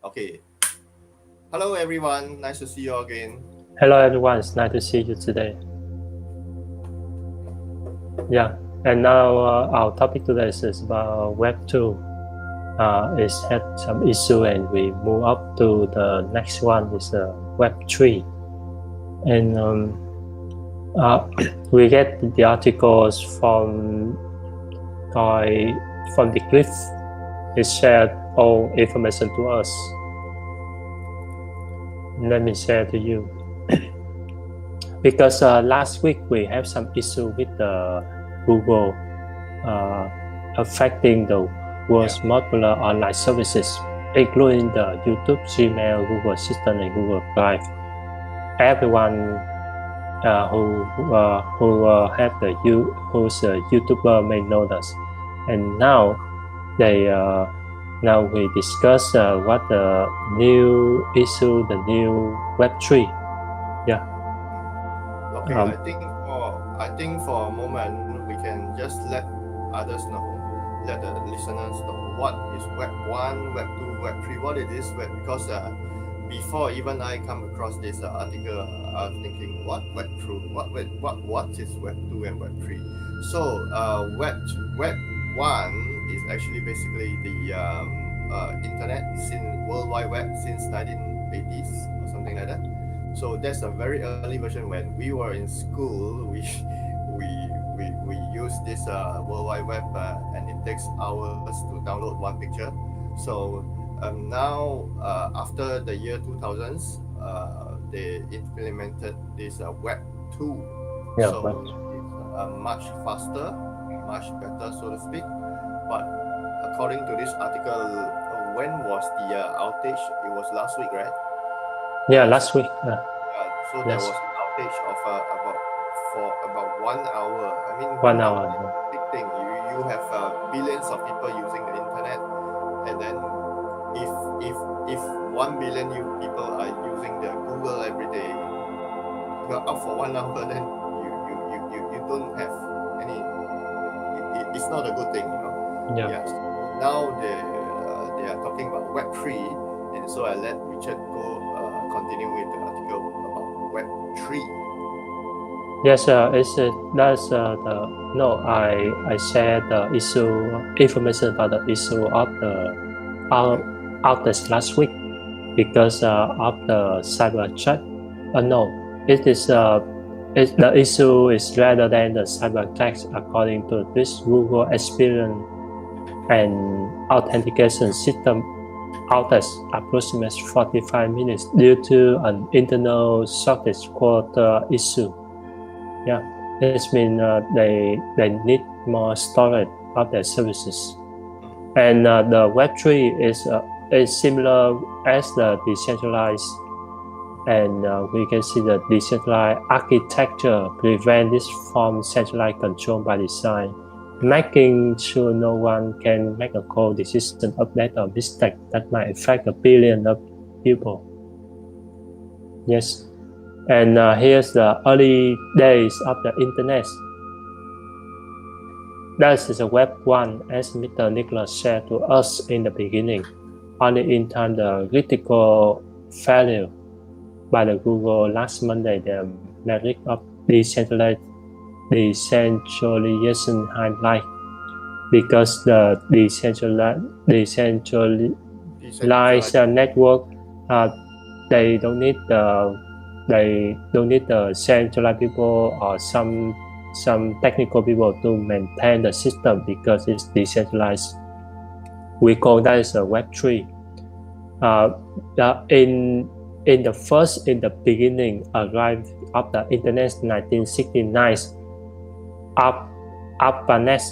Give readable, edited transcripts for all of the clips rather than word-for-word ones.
Okay. Hello, everyone. Nice to see you again. Hello everyone, it's nice to see you today. Yeah, and now our topic today is about Web 2. It's had some issue and we move up to the next one is Web 3. And uh, we get the articles by, from the cliff. It shared all information to us. Let me share to you. Because last week we have some issue with Google uh, affecting the world's popular online services, including the YouTube, Gmail, Google Assistant, and Google Drive. Everyone who have who's a YouTuber may know this, and now we discuss what the new issue, the new Web3. Yeah. Okay, I think for a moment we can just let others know, let the listeners know what is Web 1, Web 2, Web 3, what it is, because before even I come across this article, I was thinking Web 2, what is Web 2 and Web 3? So Web 1 is actually basically the internet since World Wide Web since 1980s or something like that. So that's a very early version. When we were in school, we use this World Wide Web, and it takes hours to download one picture. So now after the year 2000s, they implemented this Web 2. Yeah, so it's much faster, much better, so to speak. But according to this article, when was the outage? It was last week, right? yeah, last week. So there Yes, was an outage of about 1 hour. I mean, 1 hour. is a big thing. You have billions of people using the internet, and then if if if 1 billion people are using the Google every day, you're up for 1 hour, then you don't have any. It's not a good thing, you know. Yeah. Yes. Now they are talking about Web 3, and so I let Richard go continue with the article about Web 3. Yes, that's the no. I shared the issue information about the issue of the outage last week because of the cyber attack. No, it is the issue is rather than the cyber attacks according to this Google experience and authentication system outage approximately 45 minutes due to an internal shortage quota issue. Yeah, this means they need more storage of their services. And the Web3 is similar as the decentralized, and we can see the decentralized architecture prevent this from centralized control by design, making sure no one can make a code decision, update, or mistake that might affect a billion of people. Yes. And here's the early days of the internet. That is a Web 1, as Mr. Nicholas shared to us in the beginning. Only in time the critical failure by the Google last Monday, the metric of decentralization highlight, because the decentralized network, they don't need the centralized people or some technical people to maintain the system because it's decentralized. We call that as a Web 3. In the beginning arrived of the internet 1969, ARPANET.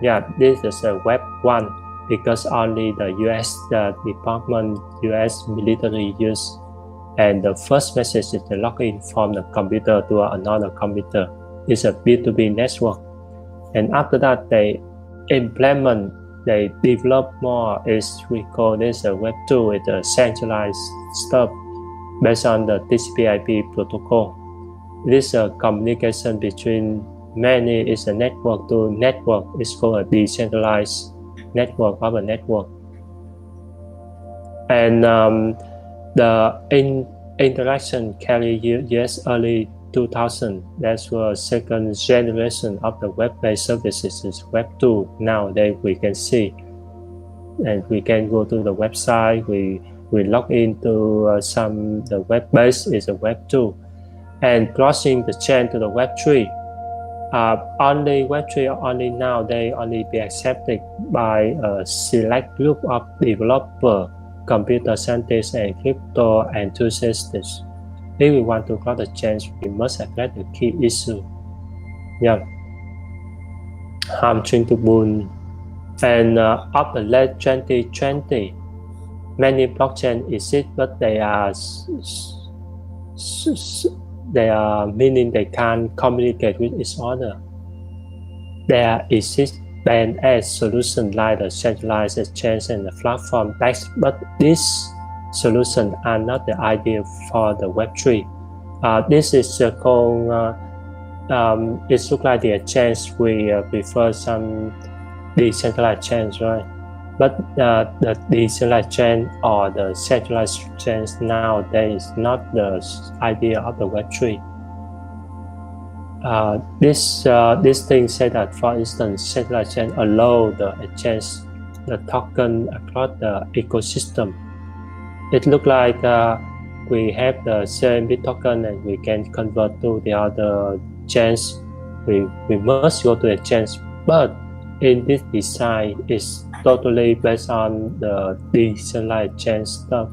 Yeah, this is a Web 1 because only the U.S. U.S. military use. And the first message is the login from the computer to another computer. It's a B2B network. And after that, they develop more. We call this a Web 2. It's a centralized stuff based on the TCP/IP protocol. This communication between many is a network to network. It's called a decentralized network of a network. And the interaction carry years early 2000. That was second generation of the web-based services is Web 2. Nowadays we can see, and we can go to the website. We log into some the web-based is a Web 2, and crossing the chain to the Web 3. Only Web3 only now they only be accepted by a select group of developer, computer scientists, and crypto enthusiasts. If we want to cross the change, we must address the key issue. Yeah, harm to boon. And of the late 2020, many blockchain exist, but they are meaning they can't communicate with each other. There exists band-aid solutions like the centralized exchange and the platform DEX, but these solutions are not the ideal for the Web3. This is called, it looks like the exchange we prefer some decentralized chains, right? But the decentralized chain or the centralized chains nowadays is not the idea of the Web3. This thing said that, for instance, centralized chain allow the exchange the token across the ecosystem. It looks like we have the Xeonbit token and we can convert to the other chains. We must go to the chains, but in this design is totally based on the decentralized chain stuff,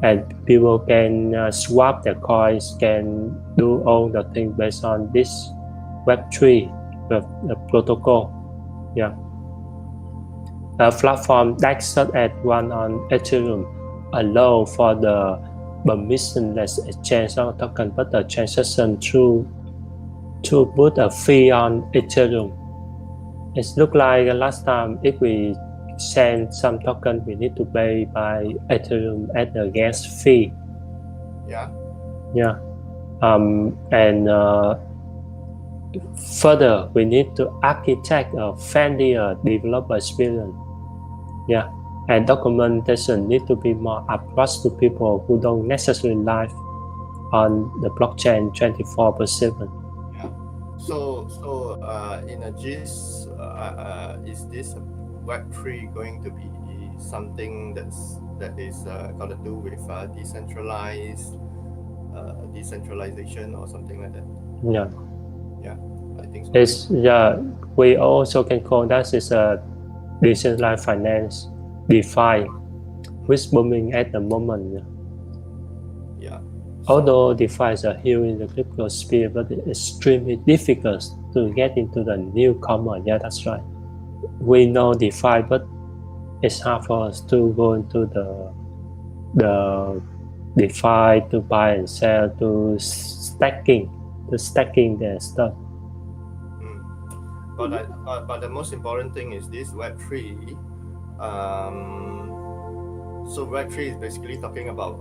and people can swap their coins, can do all the things based on this Web3 the protocol. Yeah, a platform that such as one on Ethereum allow for the permissionless exchange of token, but the transaction to put a fee on Ethereum. It looks like last time if we send some token, we need to pay by Ethereum at the gas fee. Yeah. Yeah. And further, we need to architect a friendlier developer experience. Yeah. And documentation need to be more approach to people who don't necessarily live on the blockchain 24/7. Yeah. So in a gist, is this Web3 going to be something that is got to do with decentralization or something like that? Yeah. Yeah, I think so. It's, yeah, we also can call that is a decentralized finance, DeFi, which booming at the moment. Yeah. Although DeFi is a huge in the crypto sphere, but it's extremely difficult to get into the newcomer. Yeah, that's right. We know DeFi, but it's hard for us to go into the DeFi to buy and sell, to stacking their stuff. But the most important thing is this Web3. So Web3 is basically talking about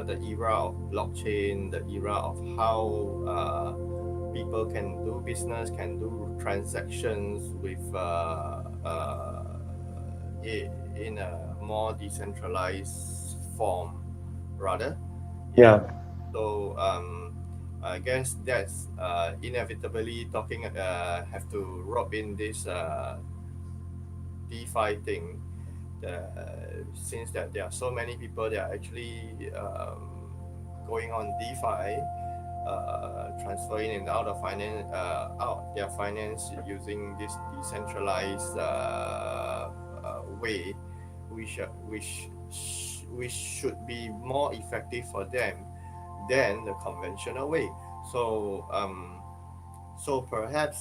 the era of blockchain, the era of how people can do business, can do transactions with in a more decentralized form, rather. Yeah. So I guess that's inevitably talking have to rope in this DeFi thing. Since that there are so many people that are actually going on DeFi, transferring in and out of out their finance using this decentralized way, which should be more effective for them than the conventional way. So perhaps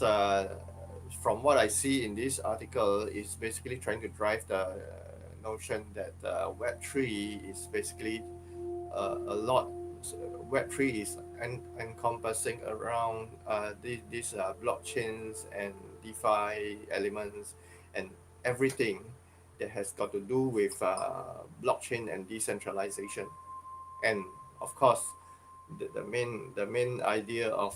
from what I see in this article is basically trying to drive the notion that Web3 is basically a lot. Web3 is encompassing around these blockchains and DeFi elements and everything that has got to do with blockchain and decentralization. And of course, the main idea of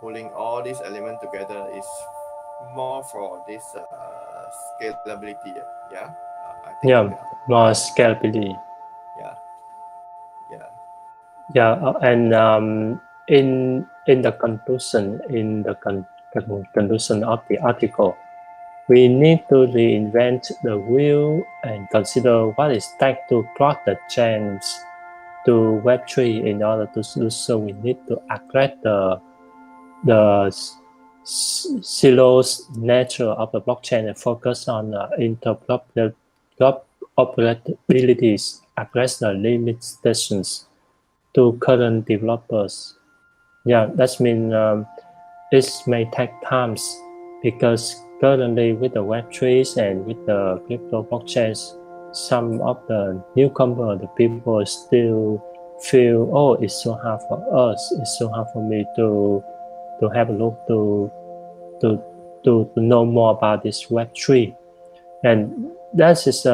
pulling all these elements together is more for this scalability. Yeah, I think Yeah, more scalability. yeah, yeah, Yeah, and in the conclusion, conclusion of the article, we need to reinvent the wheel and consider what it takes to plot the change to Web3. In order to do so, we need to address the silos nature of the blockchain and focus on interoperabilities, address the limitations to current developers. Yeah, that means it may take times because currently with the Web3s and with the crypto blockchains, some of the newcomer, the people still feel, oh, it's so hard for us, it's so hard for me to have a look to to know more about this Web3, and that is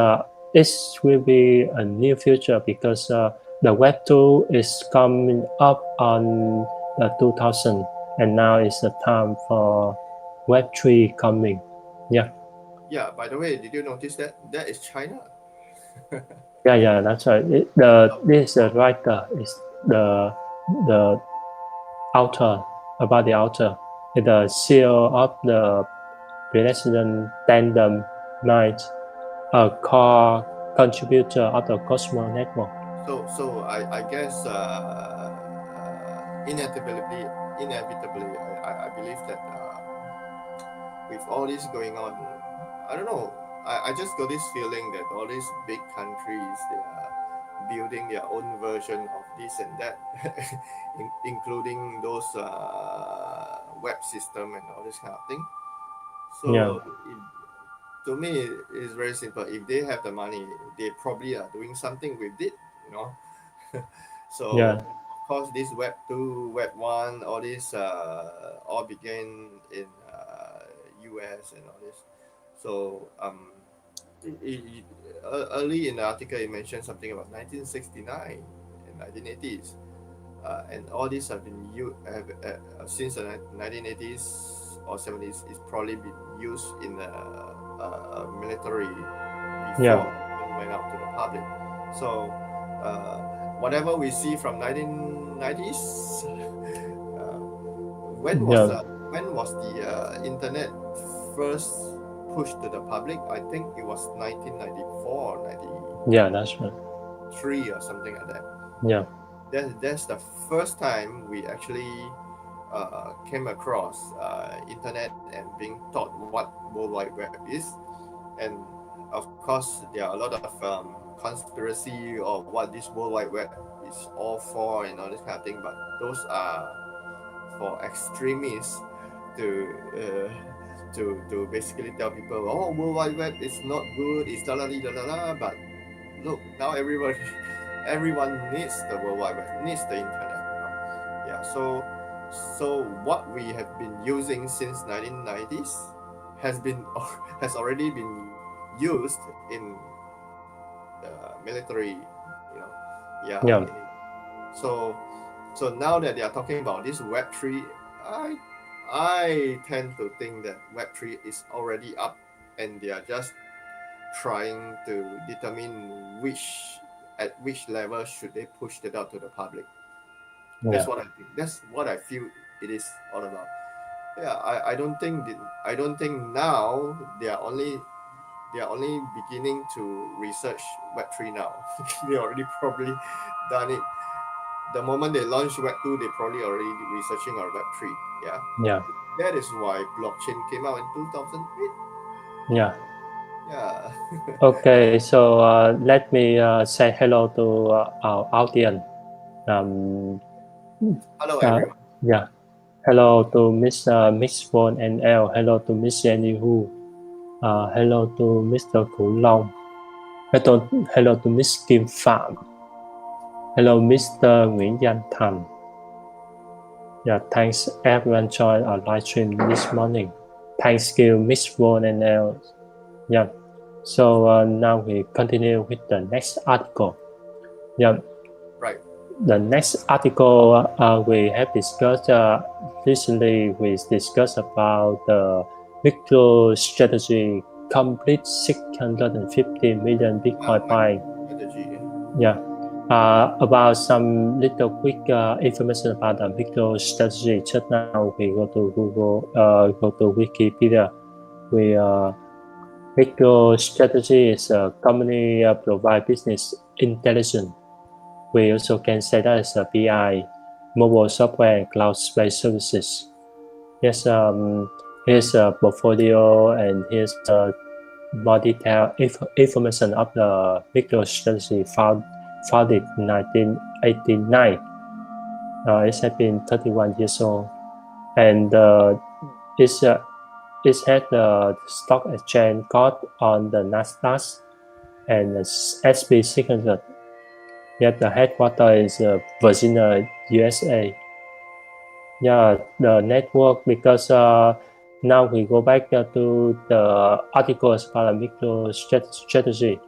it will be a new future because the Web2 is coming up on the 2000, and now is the time for Web3 coming. Yeah. yeah. By the way, did you notice that that is China? Yeah, that's right. This writer is the author about the author, the CEO of the President Tandem Night, a core contributor of the Cosmos Network. So I guess inevitably, I believe that with all this going on, I don't know. I just got this feeling that all these big countries, they are building their own version of this and that, including those web system and all this kind of thing. Yeah, So to me, it's very simple. If they have the money, they probably are doing something with it, you know. So yeah, of course, this Web 2, Web 1, all this all began in US and all this. So early in the article, it mentioned something about 1969 and 1980s. And all these have been since the 1980s or 70s. It's probably been used in the military before it went out to the public. So whatever we see from 1990s, yeah, when was the internet first pushed to the public? I think it was 1994, yeah, that's right. 93 or something like that. Yeah, That's the first time we actually came across internet and being taught what World Wide Web is, and of course there are a lot of conspiracy of what this World Wide Web is all for and all this kind of thing, but those are for extremists to basically tell people, oh, World Wide Web is not good, it's da la da la la. But look, now everyone needs the World Wide Web, needs the internet. Yeah, so what we have been using since 1990s has already been used in the military, you know. Yeah. yeah, So now that they are talking about this Web3, I tend to think that Web3 is already up, and they are just trying to determine at which level should they push it out to the public. That's yeah, what I think. That's what I feel it is all about. Yeah, I don't think now they are only beginning to research Web3 now. They already probably done it. The moment they launch Web2, they probably already researching on Web3. Yeah. yeah, That is why blockchain came out in 2008. yeah. Yeah. Okay, so let me say hello to our audience. Um, Hello, uh, everyone. yeah, hello to Miss Von NL. Hello to Miss Jenny Hu. Hello to Mr. Cửu Long. Hello to Miss Kim Phạm. Hello, Mr. Nguyễn Danh Thành. Yeah, thanks everyone joined our live stream this morning. Thanks you, Miss Von and L. Yeah. So now we continue with the next article. Yeah. Right. The next article we have discussed recently. We discussed about the micro strategy complete 650 million Bitcoin buying. Strategy. About some little quick information about the MicroStrategy. Just now we go to Google, go to Wikipedia. MicroStrategy is a company provide business intelligence. We also can say that is a BI, mobile software and cloud-based services. Yes, here's a portfolio and here's more detailed information of the MicroStrategy founded in 1989. It has been 31 years old, and it had the stock exchange code on the Nasdaq and SB 600. Yet the headquarters is Virginia, USA. Yeah, the network, because now we go back to the articles about MicroStrategy.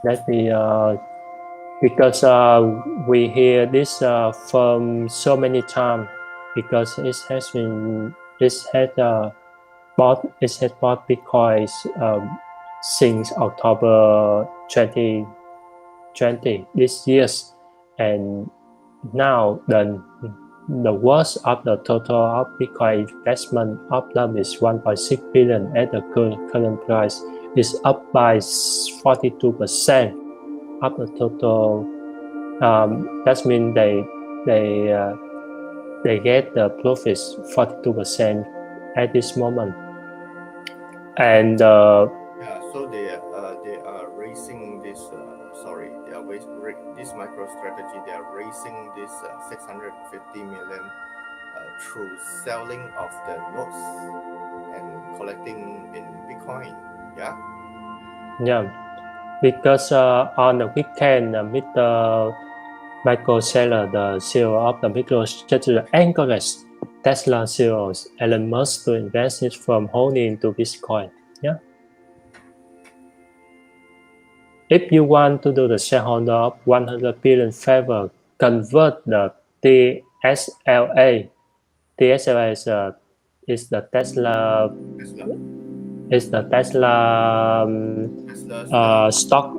Let me because we hear this from so many times, because it has bought Bitcoin since October 2020 this year, and now the worth of the total of Bitcoin investment of them is 1.6 billion at the current price. Is up by 42% of the total. That means they get the profits 42% at this moment. And so they are raising this. This MicroStrategy. They are raising this 650 million through selling of the notes and collecting in Bitcoin. Yeah, because on the weekend, Mr. Michael Saylor, the CEO of the MicroStrategy, encouraged Tesla CEO Elon Musk to invest it from holding into Bitcoin. Yeah. If you want to do the shareholder of 100 billion favor, convert the TSLA. TSLA is the Tesla stock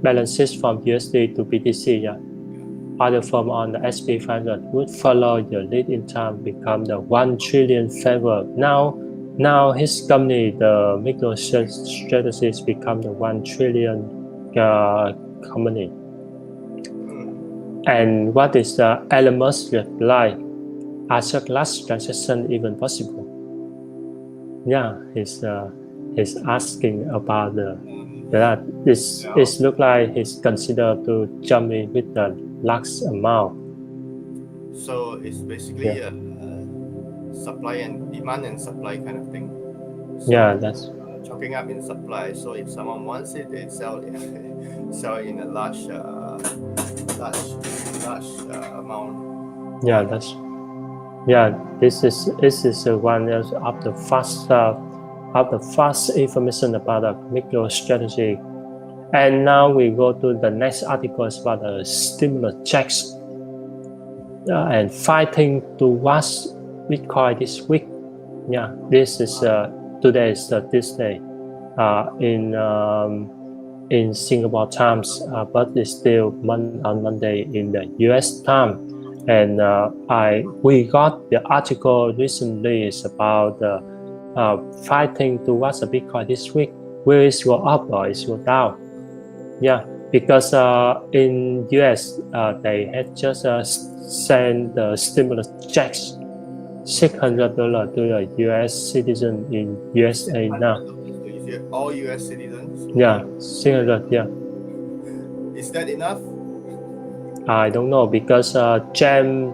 balances from USD to BTC. Yeah. Other firm on the SP 500 would follow your lead in time, become the 1 trillion favor. Now his company, the MicroStrategy, become the 1 trillion company. And what is the Elon Musk reply? Are such large transactions even possible? Yeah, he's asking about that. This look like he's considered to jump in with the large amount. So it's basically a supply and demand and supply kind of thing. So that's chopping up in supply. So if someone wants it, they sell it in a large amount. This is one of the fast information about the MicroStrategy. And now we go to the next article about the stimulus checks and fighting to watch Bitcoin this week. Yeah, this is today is Tuesday in Singapore times, but it's still on Monday in the US time. And we got the article recently is about fighting to watch the Bitcoin this week. Will it go up or is it go down? Yeah, because in US they had just sent the stimulus checks, $600 to the US citizen in USA now. All US citizens? Yeah, 600. Yeah. Is that enough? I don't know, because James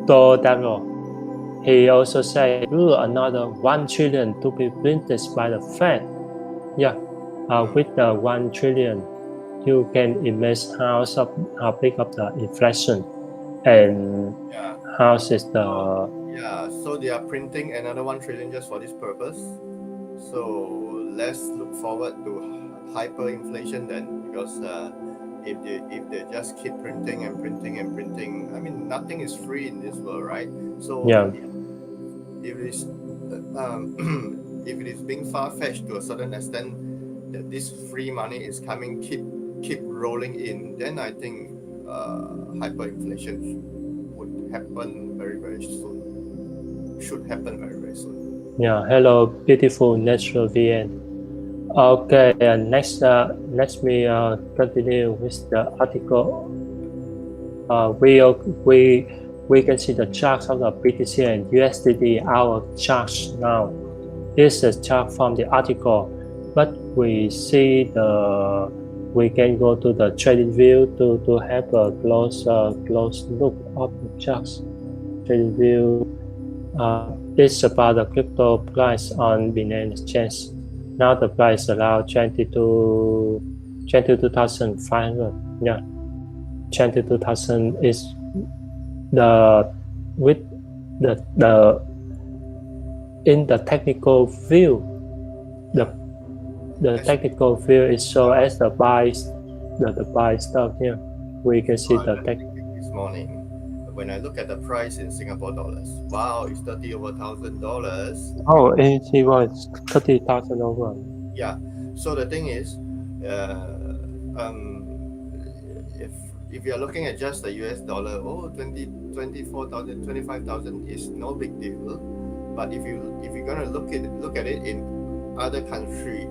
Dodaro, he also said another 1 trillion to be printed by the Fed. Yeah, with the 1 trillion, you can imagine how big of the inflation and how is the so they are printing another 1 trillion just for this purpose. So let's look forward to hyperinflation then, because if they just keep printing and printing and printing, I mean, nothing is free in this world, right? So Yeah. if it is if it is being far-fetched to a certain extent that this free money is coming, keep rolling in, then I think hyperinflation would happen very soon. Should happen very soon. Yeah. Hello, beautiful natural VN. Okay, and next, let me continue with the article. We can see the charts of the BTC and USDT. Our charts now. This is a chart from the article, but we see we can go to the trading view to have a close look of the charts. Trading view is about the crypto price on Binance Exchange. Now the price is around 22,500. Yeah, 22,000 is the with the in the technical view. The technical view is shown as the buy stuff here. We can see the tech. This morning, when I look at the price in Singapore dollars, wow, it's over $1,000. Oh, it was 30,000 over. Yeah. So the thing is, if if you're looking at just the US dollar, 24,000, 25,000 is no big deal. But if you're gonna look at it in other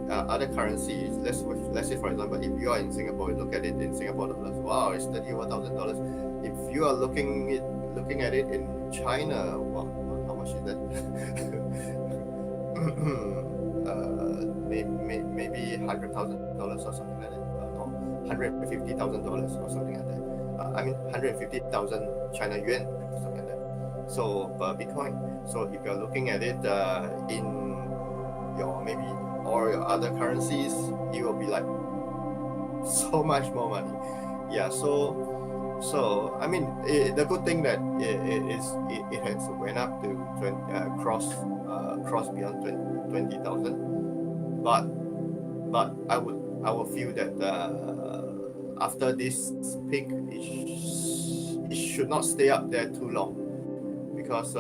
other currencies, let's say for example, if you are in Singapore, look at it in Singapore dollars. Wow, it's $31,000. If you are looking at it in China, wow, how much is that? Maybe $100,000 or something like that. No, $150,000 or something like that. I mean 150,000 China yuan, something like that. So per Bitcoin. So if you're looking at it in your maybe or your other currencies, it will be like so much more money. Yeah. So I mean, the good thing that it has went up to cross beyond 20,000. But I would feel that after this peak, it should not stay up there too long, because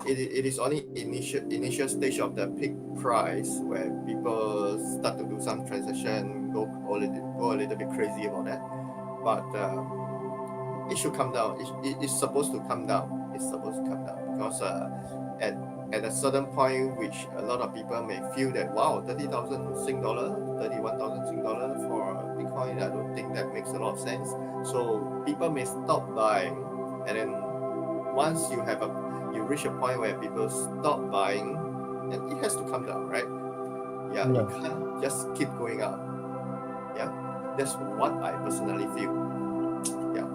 it is only initial stage of the peak price where people start to do some transaction, go a little bit crazy about that. But it should come down. It's supposed to come down. It's supposed to come down because at a certain point, which a lot of people may feel that, wow, 30,000 Sing dollar, 31,000 Sing dollar for Bitcoin, I don't think that makes a lot of sense. So people may stop buying, and then once you reach a point where people stop buying, then it has to come down, right? Yeah, you can't just keep going up. Yeah, that's what I personally feel. Yeah.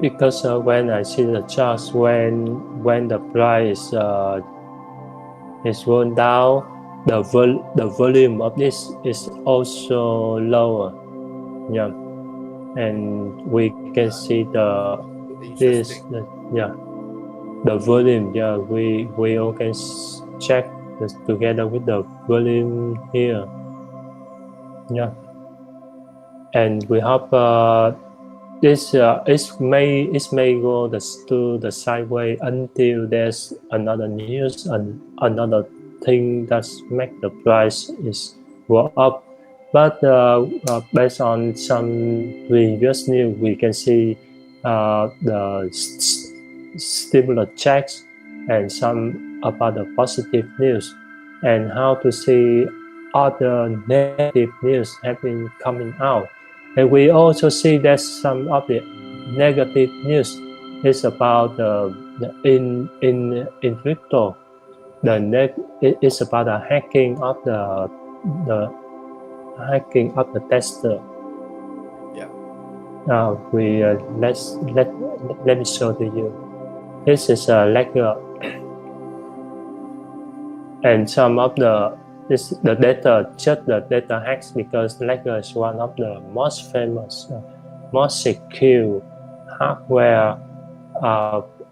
Because when I see the charts, when the price is going down, the volume of this is also lower. Yeah, and we can see the volume. Yeah, we all can check this together with the volume here. Yeah, and we have this it may go to the sideways until there's another news and another thing that make the price is go up. But based on some previous news, we can see the stimulus checks and some about the positive news, and how to see other negative news have been coming out. And we also see that some of the negative news is about in crypto. It is about the hacking of the tester. Yeah. Now let me show to you. This is a ledger, and some of the data hacks, because ledger is one of the most famous, most secure hardware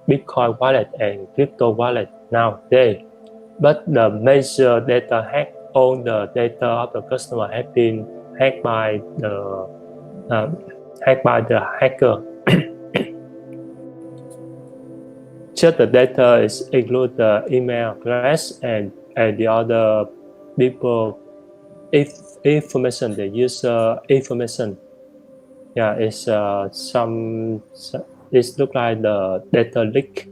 Bitcoin wallet and crypto wallet nowadays. But the major data hack, all the data of the customer have been hacked by hacked by the hacker. Just the data is include the email address and the other people information, the user information. Yeah, it's it look like the data leak,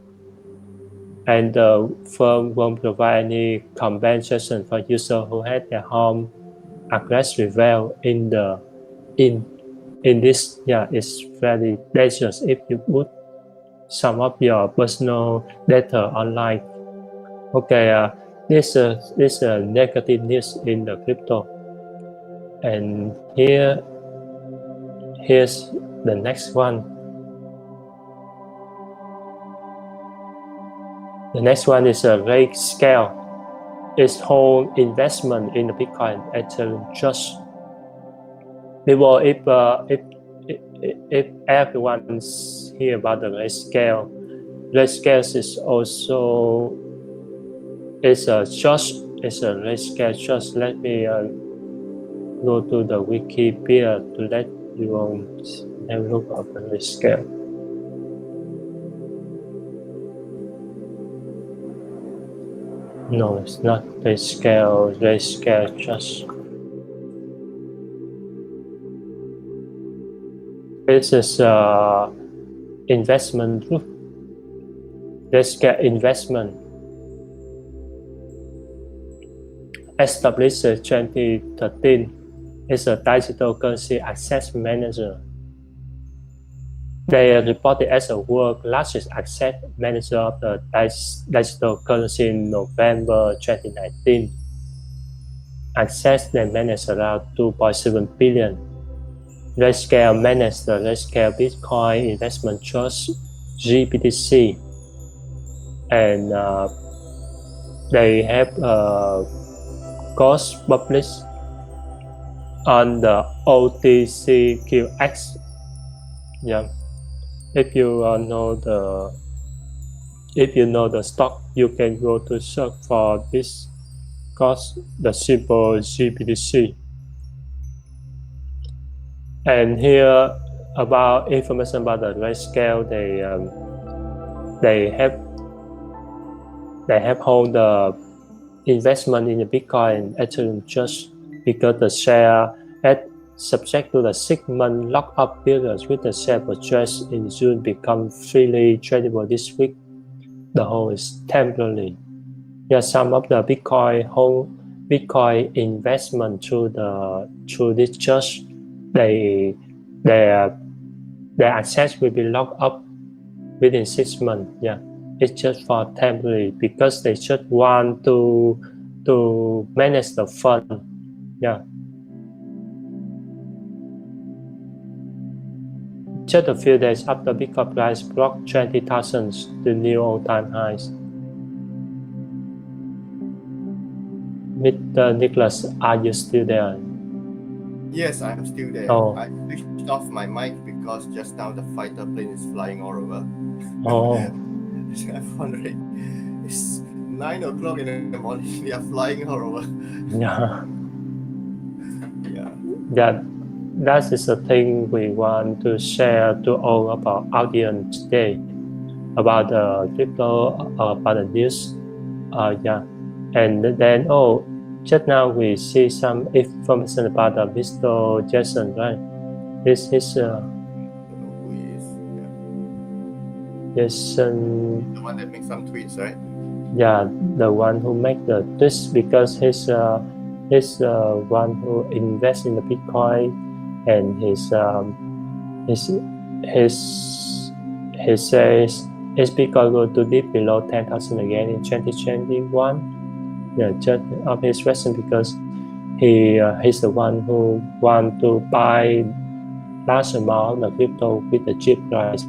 and the firm won't provide any compensation for user who had their home address revealed in this. Yeah, it's very dangerous if you put some of your personal data online. Okay, this is negative news in the crypto, and here's the next one. The next one is a rate scale. Its whole investment in the Bitcoin Ethereum just before if everyone's hear about the rate scale is also is a rate scale. Just let me go to the Wikipedia to let you have a look at the rate scale. No, it's not rate scale. Rate scale just. This is investment group. Rate scale investment. Established in 2013, is a digital currency asset manager. They are reported as the world's largest asset manager of the digital currency in November 2019. Assets they manage around 2.7 billion. Grayscale managed the Grayscale Bitcoin Investment Trust (GBTC), and they have course published on the OTCQX. Yeah, if you know the stock, you can go to search for this course, the symbol GBTC. And here about information about the Grayscale, they have hold the investment in the Bitcoin Ethereum just because the share at subject to the 6-month lock-up period with the share purchase in June become freely tradable this week. The hold is temporary. Yeah, some of the Bitcoin investment through this church, their assets will be locked up within 6 months. Yeah, it's just for temporary because they just want to manage the fund. Yeah. Just a few days after Bitcoin price broke 20,000 to new all-time highs. Mr. Nicholas, are you still there? Yes, I'm still there. Oh. I switched off my mic because just now the fighter plane is flying all over. Oh. I'm wondering, it's 9 o'clock in the morning, they are flying all over. Yeah. Yeah. That is the thing we want to share to all of our audience today about the crypto, about the news. Yeah. And then, just now we see some information about Mr. Jason, right? This is Who is Jason. the one that makes some tweets, right? Yeah, the one who make the tweets because he's one who invests in the Bitcoin, and he says is Bitcoin go to dip below 10,000 again in 2021. Yeah, just of his reason because he's the one who want to buy large amount of crypto with the cheap price.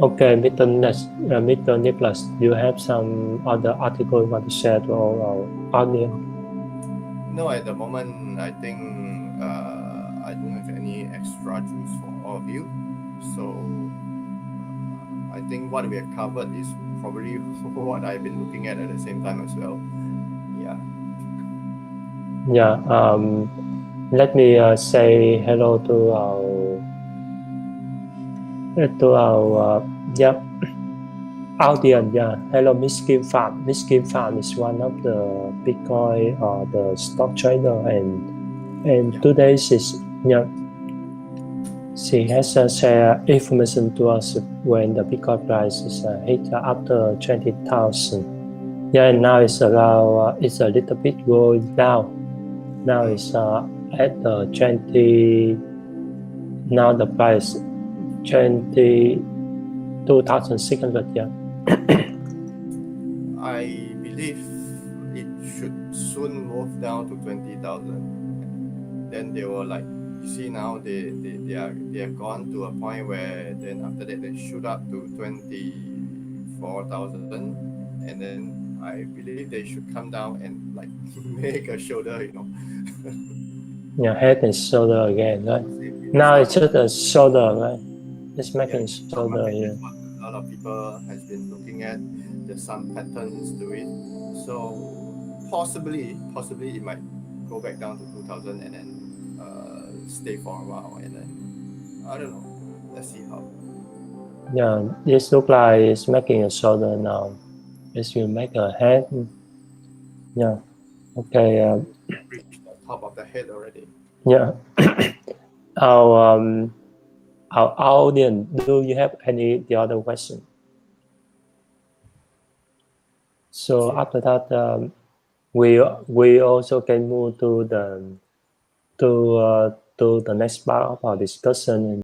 Okay, Mr. Nicholas, you have some other article you want to share to all our audience? No, at the moment, I think I don't have any extra juice for all of you. So I think what we have covered is probably what I've been looking at the same time as well. Yeah. Yeah. Let me say hello to our yeah audience. Yeah. Hello, Miss Kim Pham. Miss Kim Pham is one of the Bitcoin the stock trader, and Yeah. today she has shared information to us when the Bitcoin price is hit after 20,000. Yeah, and now it's around it's a little bit going down. Now it's at 20. Now the price 22,600. Yeah. I believe it should soon move down to 20,000. Then they were like, you see now they have gone to a point where then after that they shoot up to 24,000, and then I believe they should come down and like make a shoulder, Yeah, head and shoulder again, right? It's Now not it's a just a shoulder, right? It's yeah, making it's not shoulder, market yeah. is what a lot of people has been looking at. There's some patterns to it. So possibly it might go back down to 2000 and then stay for a while, and then I don't know. Let's see how. Yeah, this look like it's making a shoulder now. It will make a head. Yeah. Okay. Reach the top of the head already. Yeah. our our audience, do you have any the other question? So Okay. after that, we also can move to the to the next part of our discussion.